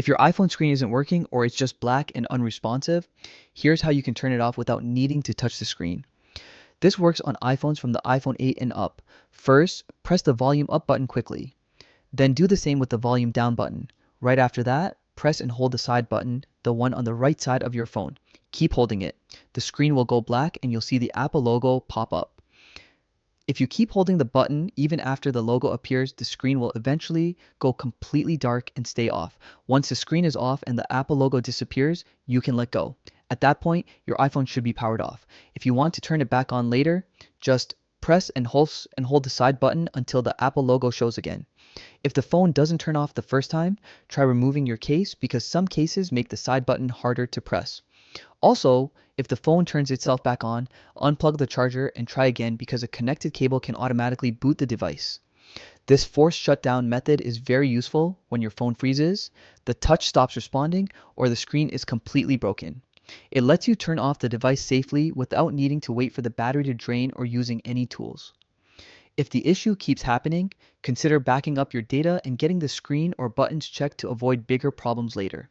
If your iPhone screen isn't working or it's just black and unresponsive, here's how you can turn it off without needing to touch the screen. This works on iPhones from the iPhone 8 and up. First, press the volume up button quickly. Then do the same with the volume down button. Right after that, press and hold the side button, the one on the right side of your phone. Keep holding it. The screen will go black and you'll see the Apple logo pop up. If you keep holding the button even after the logo appears, the screen will eventually go completely dark and stay off. Once the screen is off and the Apple logo disappears, you can let go. At that point, your iPhone should be powered off. If you want to turn it back on later, just press and hold the side button until the Apple logo shows again. If the phone doesn't turn off the first time, try removing your case because some cases make the side button harder to press. Also, if the phone turns itself back on, unplug the charger and try again because a connected cable can automatically boot the device. This forced shutdown method is very useful when your phone freezes, the touch stops responding, or the screen is completely broken. It lets you turn off the device safely without needing to wait for the battery to drain or using any tools. If the issue keeps happening, consider backing up your data and getting the screen or buttons checked to avoid bigger problems later.